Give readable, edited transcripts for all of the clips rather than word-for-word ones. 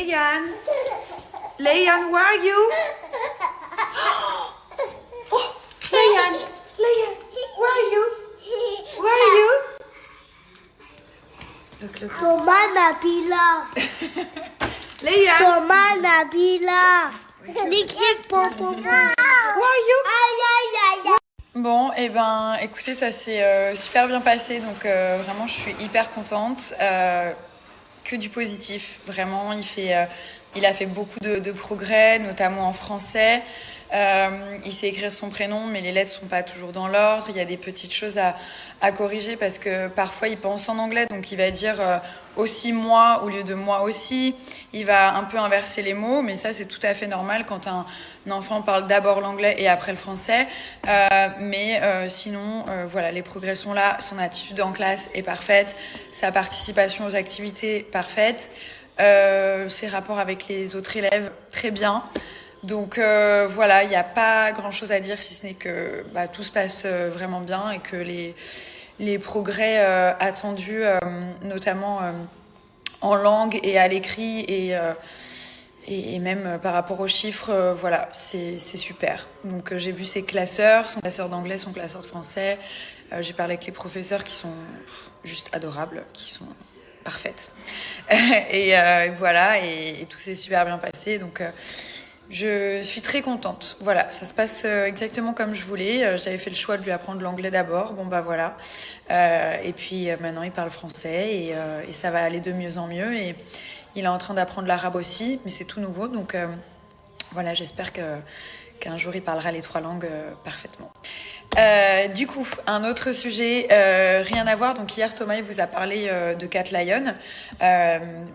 Leyan, Leyan, where are you? Oh, Leyan, where are you? Where are you? Look. Thomas Nabila. Leyan, Thomas Nabila. L'équipe Popo. where are you? Aïe, aïe, aïe. Bon, et ben, écoutez, ça s'est super bien passé, donc vraiment, je suis hyper contente. Que du positif, vraiment. Il a fait beaucoup de progrès, notamment en français. Il sait écrire son prénom, mais les lettres sont pas toujours dans l'ordre. Il y a des petites choses à corriger parce que parfois il pense en anglais, donc il va dire aussi moi au lieu de moi aussi. Il va un peu inverser les mots, mais ça c'est tout à fait normal quand un enfant parle d'abord l'anglais et après le français. Sinon, voilà, les progrès sont là. Son attitude en classe est parfaite, sa participation aux activités parfaite, ses rapports avec les autres élèves très bien. Donc voilà, il n'y a pas grand chose à dire si ce n'est que tout se passe vraiment bien et que les progrès attendus, notamment en langue et à l'écrit et même par rapport aux chiffres, voilà, c'est super. Donc j'ai vu ses classeurs, son classeur d'anglais, son classeur de français. J'ai parlé avec les professeurs qui sont juste adorables, qui sont parfaites. et voilà, et tout s'est super bien passé. Donc je suis très contente. Voilà, ça se passe exactement comme je voulais. J'avais fait le choix de lui apprendre l'anglais d'abord. Bon, voilà. Et puis maintenant, il parle français et ça va aller de mieux en mieux. Et il est en train d'apprendre l'arabe aussi, mais c'est tout nouveau. Donc voilà, j'espère qu'un jour, il parlera les 3 langues parfaitement. Du coup, un autre sujet, rien à voir. Donc hier, Thomas il vous a parlé de Cat Lion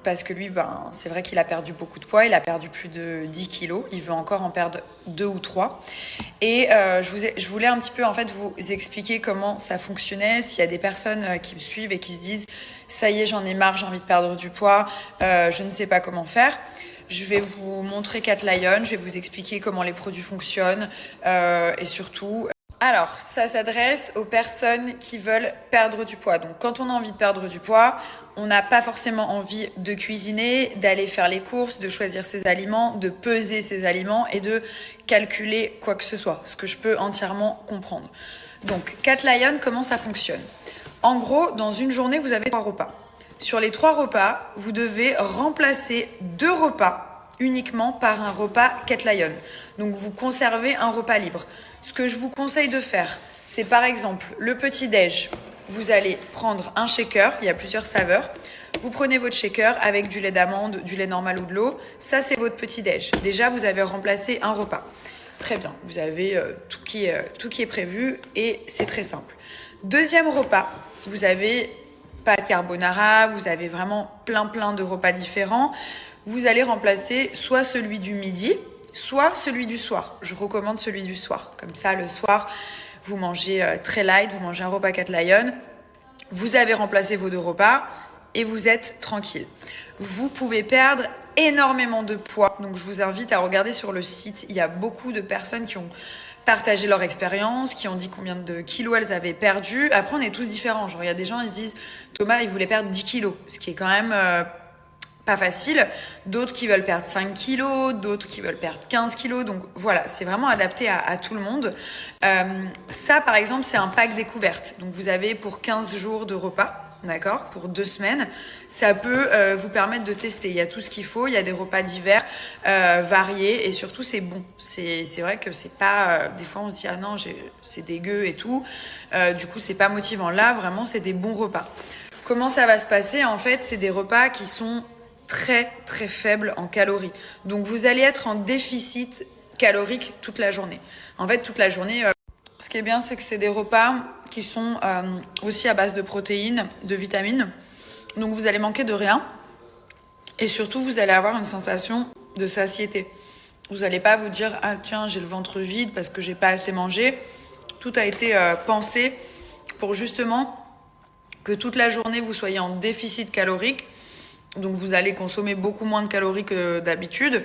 parce que lui, c'est vrai qu'il a perdu beaucoup de poids. Il a perdu plus de 10 kilos. Il veut encore en perdre 2 ou 3. Et je voulais un petit peu en fait vous expliquer comment ça fonctionnait. S'il y a des personnes qui me suivent et qui se disent ça y est, j'en ai marre, j'ai envie de perdre du poids, je ne sais pas comment faire. Je vais vous montrer Cat Lion, je vais vous expliquer comment les produits fonctionnent et surtout... Alors, ça s'adresse aux personnes qui veulent perdre du poids. Donc, quand on a envie de perdre du poids, on n'a pas forcément envie de cuisiner, d'aller faire les courses, de choisir ses aliments, de peser ses aliments et de calculer quoi que ce soit, ce que je peux entièrement comprendre. Donc, Cat Lion, comment ça fonctionne ? En gros, dans une journée, vous avez 3 repas. Sur les 3 repas, vous devez remplacer 2 repas uniquement par un repas Cat Lion. Donc, vous conservez un repas libre. Ce que je vous conseille de faire, c'est par exemple le petit-déj. Vous allez prendre un shaker, il y a plusieurs saveurs. Vous prenez votre shaker avec du lait d'amande, du lait normal ou de l'eau. Ça, c'est votre petit-déj. Déjà, vous avez remplacé un repas. Très bien, vous avez tout qui est prévu et c'est très simple. Deuxième repas, vous avez pâte carbonara, vous avez vraiment plein de repas différents. Vous allez remplacer soit celui du midi, soit celui du soir. Je recommande celui du soir. Comme ça, le soir, vous mangez très light, vous mangez un repas Cat Lion. Vous avez remplacé vos 2 repas et vous êtes tranquille. Vous pouvez perdre énormément de poids. Donc, je vous invite à regarder sur le site. Il y a beaucoup de personnes qui ont partagé leur expérience, qui ont dit combien de kilos elles avaient perdu. Après, on est tous différents. Genre, il y a des gens, ils se disent, Thomas, il voulait perdre 10 kilos, ce qui est quand même... pas facile, d'autres qui veulent perdre 5 kilos, d'autres qui veulent perdre 15 kilos, donc voilà, c'est vraiment adapté à tout le monde. Ça, par exemple, c'est un pack découverte, donc vous avez pour 15 jours de repas, d'accord, pour 2 semaines, ça peut vous permettre de tester, il y a tout ce qu'il faut, il y a des repas divers, variés, et surtout c'est bon, c'est vrai que c'est pas, des fois on se dit ah non, c'est dégueu et tout, du coup c'est pas motivant, là vraiment c'est des bons repas. Comment ça va se passer? En fait, c'est des repas qui sont très faible en calories. Donc vous allez être en déficit calorique toute la journée. En fait, toute la journée, ce qui est bien, c'est que c'est des repas qui sont aussi à base de protéines, de vitamines. Donc vous allez manquer de rien. Et surtout, vous allez avoir une sensation de satiété. Vous n'allez pas vous dire « Ah tiens, j'ai le ventre vide parce que j'ai pas assez mangé ». Tout a été pensé pour justement que toute la journée, vous soyez en déficit calorique. Donc vous allez consommer beaucoup moins de calories que d'habitude.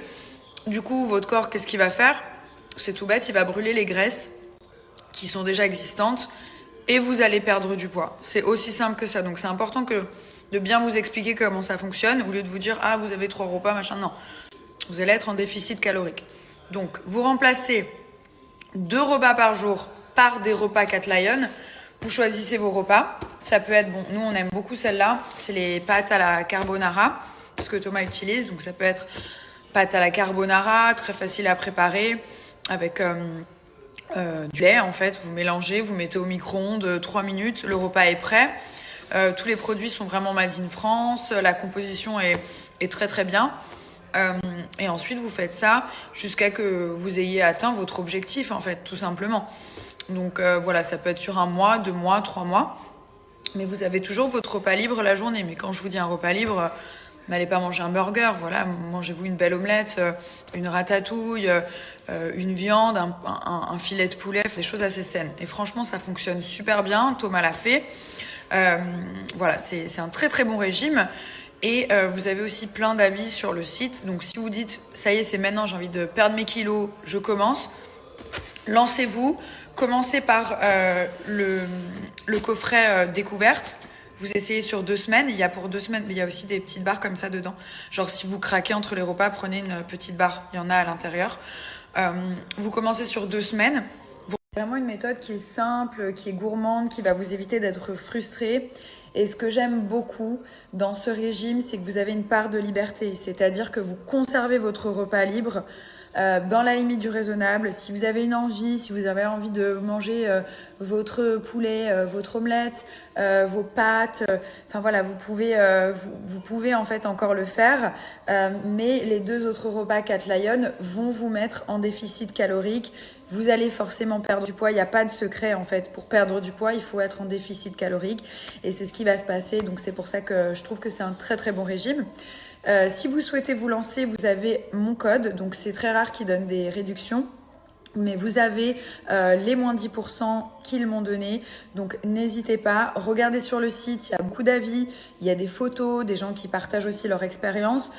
Du coup, votre corps, qu'est-ce qu'il va faire? C'est tout bête, il va brûler les graisses qui sont déjà existantes et vous allez perdre du poids. C'est aussi simple que ça. Donc c'est important que de bien vous expliquer comment ça fonctionne, au lieu de vous dire « Ah, vous avez 3 repas, machin ». Non, vous allez être en déficit calorique. Donc, vous remplacez 2 repas par jour par des repas Cat Lion. Vous choisissez vos repas. Ça peut être, bon, nous on aime beaucoup celle-là, c'est les pâtes à la carbonara, ce que Thomas utilise. Donc ça peut être pâtes à la carbonara, très facile à préparer, avec du lait en fait. Vous mélangez, vous mettez au micro-ondes 3 minutes, le repas est prêt. Tous les produits sont vraiment made in France, la composition est très très bien. Et ensuite vous faites ça jusqu'à que vous ayez atteint votre objectif en fait, tout simplement. Donc voilà, ça peut être sur 1 mois, 2 mois, 3 mois. Mais vous avez toujours votre repas libre la journée. Mais quand je vous dis un repas libre, n'allez pas manger un burger, voilà, mangez-vous une belle omelette, une ratatouille, une viande, un filet de poulet, des choses assez saines. Et franchement, ça fonctionne super bien, Thomas l'a fait. Voilà, c'est un très très bon régime. Et vous avez aussi plein d'avis sur le site. Donc si vous dites, ça y est, c'est maintenant, j'ai envie de perdre mes kilos, je commence, lancez-vous. Commencez par le coffret découverte. Vous essayez sur 2 semaines. Il y a pour 2 semaines, mais il y a aussi des petites barres comme ça dedans. Genre si vous craquez entre les repas, prenez une petite barre. Il y en a à l'intérieur. Vous commencez sur 2 semaines. C'est vraiment une méthode qui est simple, qui est gourmande, qui va vous éviter d'être frustré. Et ce que j'aime beaucoup dans ce régime, c'est que vous avez une part de liberté. C'est-à-dire que vous conservez votre repas libre dans la limite du raisonnable. Si vous avez une envie, si vous avez envie de manger votre poulet, votre omelette, vos pâtes, enfin voilà, vous pouvez en fait encore le faire, mais les 2 autres repas Cat Lion vont vous mettre en déficit calorique. Vous allez forcément perdre du poids, il n'y a pas de secret en fait. Pour perdre du poids, il faut être en déficit calorique et c'est ce qui va se passer. Donc c'est pour ça que je trouve que c'est un très très bon régime. Si vous souhaitez vous lancer, vous avez mon code, donc c'est très rare qu'ils donnent des réductions. Mais vous avez les moins 10% qu'ils m'ont donné. Donc n'hésitez pas, regardez sur le site, il y a beaucoup d'avis, il y a des photos, des gens qui partagent aussi leur expérience.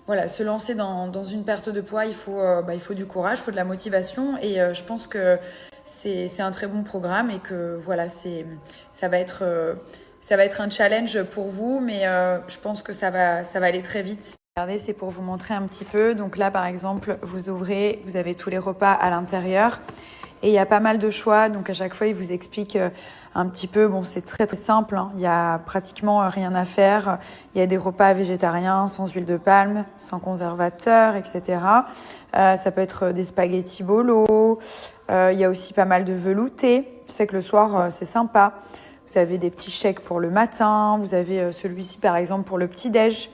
Voilà, se lancer dans une perte de poids, il faut du courage, il faut de la motivation. Et je pense que c'est un très bon programme et que voilà, ça va être un challenge pour vous, mais je pense que ça va aller très vite. Regardez, c'est pour vous montrer un petit peu. Donc là, par exemple, vous ouvrez, vous avez tous les repas à l'intérieur et il y a pas mal de choix. Donc à chaque fois, il vous explique un petit peu. Bon, c'est très très simple, hein. Il y a pratiquement rien à faire. Il y a des repas végétariens, sans huile de palme, sans conservateur, etc. Ça peut être des spaghettis bolo. Il y a aussi pas mal de velouté. Je sais que le soir, c'est sympa. Vous avez des petits shakes pour le matin. Vous avez celui-ci, par exemple, pour le petit-déj.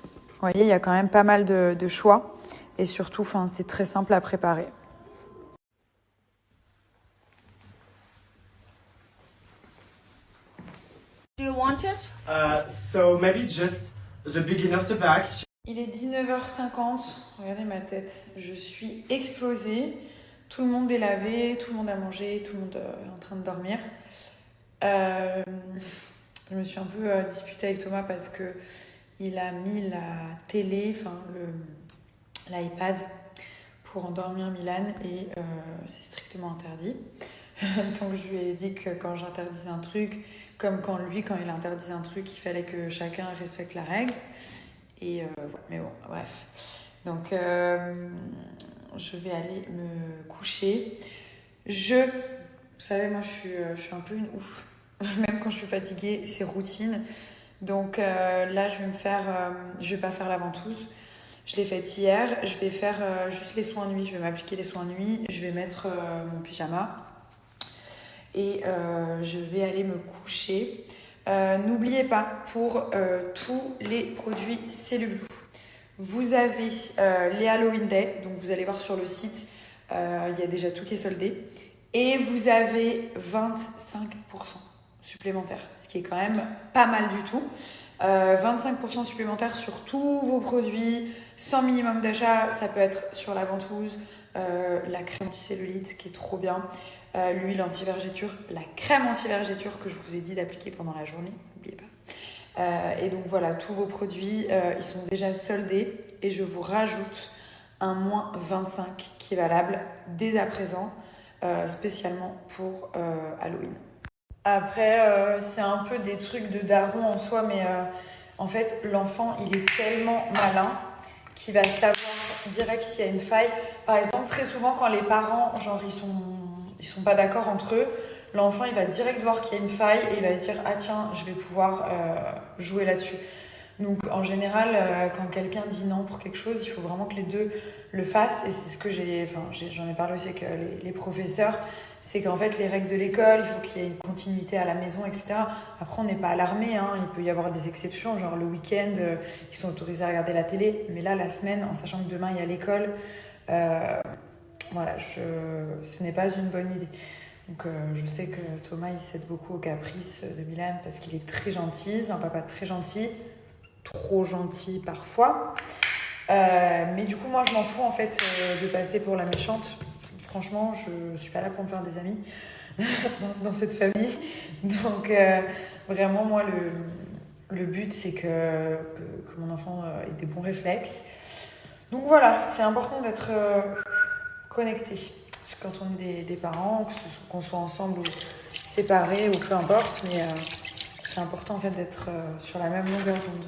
Vous voyez, il y a quand même pas mal de choix. Et surtout, c'est très simple à préparer. Do you want it? So maybe just the beginner's pack. Il est 19h50. Regardez ma tête. Je suis explosée. Tout le monde est lavé, tout le monde a mangé, tout le monde est en train de dormir. Je me suis un peu disputée avec Thomas parce que il a mis la télé, l'iPad pour endormir Milan et c'est strictement interdit. Donc je lui ai dit que quand j'interdisais un truc, comme quand il interdisait un truc, il fallait que chacun respecte la règle. Et mais bon, bref. Donc je vais aller me coucher. Vous savez, moi je suis un peu une ouf. Même quand je suis fatiguée, c'est routine. Donc là, je vais pas faire la ventouse. Je l'ai faite hier. Je vais faire juste les soins nuit. Je vais m'appliquer les soins nuit. Je vais mettre mon pyjama. Et je vais aller me coucher. N'oubliez pas, pour tous les produits Cellublue, vous avez les Halloween Day. Donc vous allez voir sur le site, il y a déjà tout qui est soldé. Et vous avez 25% supplémentaire, ce qui est quand même pas mal du tout. 25% supplémentaire sur tous vos produits, sans minimum d'achat. Ça peut être sur la ventouse, la crème anticellulite qui est trop bien, l'huile anti-vergéture, la crème anti-vergéture que je vous ai dit d'appliquer pendant la journée, n'oubliez pas. Et donc voilà, tous vos produits, ils sont déjà soldés et je vous rajoute un moins 25 qui est valable dès à présent, spécialement pour Halloween. Après, c'est un peu des trucs de daron en soi, mais En fait, l'enfant, il est tellement malin qu'il va savoir direct s'il y a une faille. Par exemple, très souvent, quand les parents, genre, ils sont pas d'accord entre eux, l'enfant, il va direct voir qu'il y a une faille et il va se dire « Ah tiens, je vais pouvoir jouer là-dessus ». Donc, en général, quand quelqu'un dit non pour quelque chose, il faut vraiment que les deux le fassent. Et c'est ce que j'en ai parlé aussi avec les professeurs. C'est qu'en fait, les règles de l'école, il faut qu'il y ait une continuité à la maison, etc. Après, on n'est pas alarmé, hein. Il peut y avoir des exceptions, genre le week-end, ils sont autorisés à regarder la télé. Mais là, la semaine, en sachant que demain, il y a l'école, voilà, ce n'est pas une bonne idée. Donc, je sais que Thomas, il cède beaucoup aux caprices de Milan parce qu'il est très gentil. C'est un papa très gentil. Trop gentil parfois, mais du coup moi je m'en fous en fait de passer pour la méchante. Franchement, je suis pas là pour me faire des amis dans cette famille, donc vraiment moi le but c'est que mon enfant ait des bons réflexes. Donc voilà, c'est important d'être connecté quand on est des parents, qu'on soit ensemble ou séparés ou peu importe, mais c'est important en fait d'être sur la même longueur d'onde.